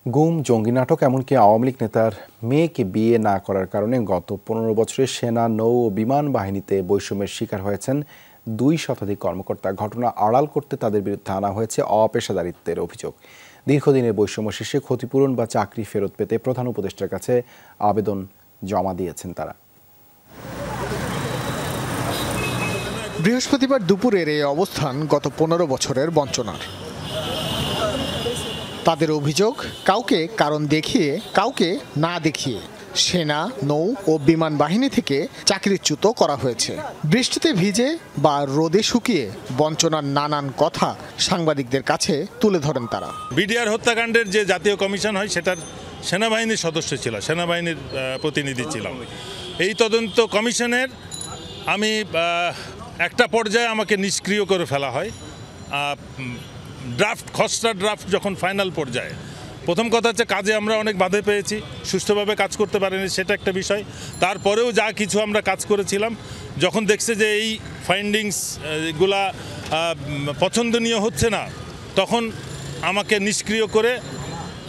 গুম, জঙ্গি নাটক, এমনকি আওয়ামী লীগ নেতার মেয়েকে বিয়ে না করার কারণে গত ১৫ বছরে সেনা, নৌ ও বিমান বাহিনীতে বৈষম্যের শিকার হয়েছেন ২ শতাধিক কর্মকর্তা। ঘটনা আড়াল করতে তাদের বিরুদ্ধে আনা হয়েছে অপেশাদারিত্বের অভিযোগ। দীর্ঘদিনের বৈষম্য শেষে ক্ষতিপূরণ বা চাকরি ফেরত পেতে প্রধান উপদেষ্টার কাছে আবেদন জমা দিয়েছেন তারা। বৃহস্পতিবার দুপুরের এই অবস্থান গত ১৫ বছরের বঞ্চনার। তাদের অভিযোগ, কাউকে কারণ দেখিয়ে, কাউকে না দেখিয়ে সেনা, নৌ ও বিমান বাহিনী থেকে চাকরিচ্যুত করা হয়েছে। বৃষ্টিতে ভিজে বা রোদে শুকিয়ে বঞ্চনার নানান কথা সাংবাদিকদের কাছে তুলে ধরেন তারা। বিডিআর হত্যাকাণ্ডের যে জাতীয় কমিশন হয় সেটার সেনাবাহিনীর সদস্য ছিল, সেনাবাহিনীর প্রতিনিধি ছিলাম। এই তদন্ত কমিশনের আমি একটা পর্যায়ে আমাকে নিষ্ক্রিয় করে ফেলা হয়। খসড়া ড্রাফট যখন ফাইনাল পর্যায়ে, প্রথম কথা হচ্ছে কাজে আমরা অনেক বাধা পেয়েছি, সুষ্ঠুভাবে কাজ করতে পারিনি, সেটা একটা বিষয়। তারপরেও যা কিছু আমরা কাজ করেছিলাম, যখন দেখছে যে এই ফাইন্ডিংসগুলা পছন্দনীয় হচ্ছে না, তখন আমাকে নিষ্ক্রিয় করে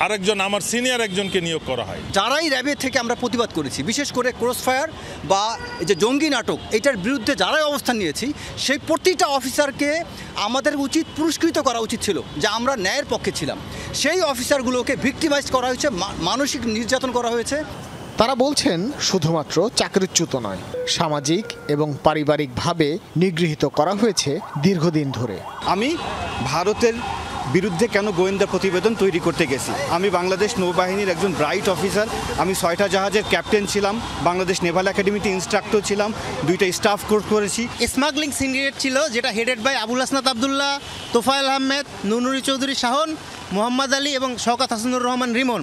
আরেকজন, আমার সিনিয়র একজনকে নিয়োগ করা হয়। যারাই র্যাবের থেকে আমরা প্রতিবাদ করেছি, বিশেষ করে ক্রসফায়ার বা এই যে জঙ্গি নাটক, এটার বিরুদ্ধে যারাই অবস্থান নিয়েছি, সেই প্রতিটা অফিসারকে আমাদের উচিত পুরস্কৃত করা উচিত ছিল, যে আমরা ন্যায়ের পক্ষে ছিলাম। সেই অফিসারগুলোকে ভিক্টিমাইজ করা হয়েছে, মানসিক নির্যাতন করা হয়েছে। তারা বলছেন শুধুমাত্র চাকরিচ্যুত নয়, সামাজিক এবং পারিবারিকভাবে নিগৃহীত করা হয়েছে দীর্ঘদিন ধরে। আমি ভারতের বিরুদ্ধে কেন গোয়েন্দা প্রতিবেদন তৈরি করতে গেছি? আমি বাংলাদেশ নৌবাহিনীর একজন ব্রাইট অফিসার। আমি 6টা জাহাজের ক্যাপ্টেন ছিলাম, বাংলাদেশ নেভাল একাডেমিতে ইনস্ট্রাক্টর ছিলাম, 2টা স্টাফ কোর্স করেছি। স্মাগলিং সিন্ডিকেট ছিল, যেটা হেডেড বাই আবুল হাসনাত আবদুল্লাহ, তোফায়েল আহমেদ, নুনুরি চৌধুরী শাহন, মোহাম্মদ আলী এবং শওকত হাসানুর রহমান রিমন।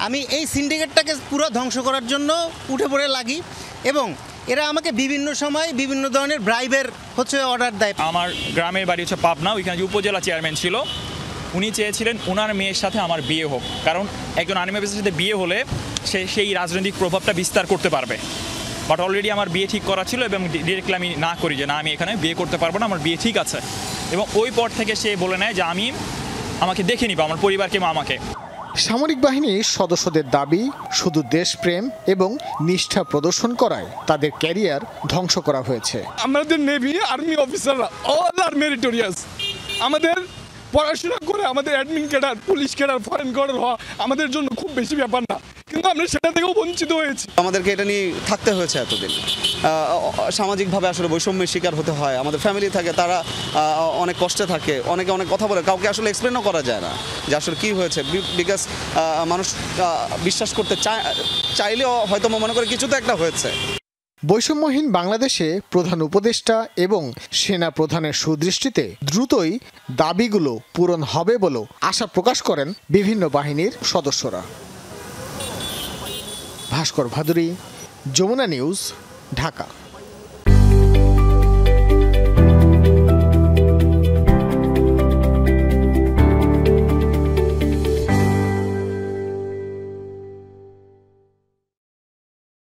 আমি এই সিন্ডিকেটটাকে পুরো ধ্বংস করার জন্য উঠে পড়ে লাগি এবং এরা আমাকে বিভিন্ন সময় বিভিন্ন ধরনের ব্রাইবের অর্ডার দেয়। আমার গ্রামের বাড়ি হচ্ছে পাবনা, ওইখানে যে উপজেলা চেয়ারম্যান ছিল, উনি চেয়েছিলেন ওনার মেয়ের সাথে আমার বিয়ে হোক, কারণ একজন আর্মি অফিসারের সাথে বিয়ে হলে সে সেই রাজনৈতিক প্রভাবটা বিস্তার করতে পারবে। বাট অলরেডি আমার বিয়ে ঠিক করা ছিল এবং ডিরেক্টলি আমি না করি যে না, আমি এখানে বিয়ে করতে পারবো না, আমার বিয়ে ঠিক আছে। এবং ওই পর থেকে সে বলে নেয় যে আমাকে দেখে নিব, আমার পরিবারকে বা আমাকে। সামরিক বাহিনীর সদস্যদের দাবি, শুধু দেশপ্রেম এবং নিষ্ঠা প্রদর্শন করায় তাদের ক্যারিয়ার ধ্বংস করা হয়েছে। আমাদের নেভি আর্মি অফিসাররা অল আর মেরিটোরিয়াস। আমাদের পড়াশোনা করে আমাদের admin cadre, police cadre, foreign cadre হওয়া আমাদের জন্য খুব বেশি ব্যাপার না, কিন্তু আমরা সেটা থেকেও বঞ্চিত হয়েছি। আমাদেরকে এটা নিয়ে থাকতে হয়েছে এতদিন। সামাজিকভাবে আসলে বৈষম্যের শিকার হতে হয়। আমাদের ফ্যামিলি থাকে, তারা অনেক কষ্টে থাকে, অনেকে অনেক কথা বলে, কাউকে আসলে এক্সপ্লেনও করা যায় না যে আসলে কী হয়েছে, বিকজ মানুষ বিশ্বাস করতে চাইলেও হয়তো মনে করে কিছু তো একটা হয়েছে। বৈষম্যহীন বাংলাদেশে প্রধান উপদেষ্টা এবং সেনা প্রধানের সুদৃষ্টিতে দ্রুতই দাবিগুলো পূরণ হবে বলেও আশা প্রকাশ করেন বিভিন্ন বাহিনীর সদস্যরা। ভাস্কর ভাদুরী, যমুনা নিউজ, ঢাকা।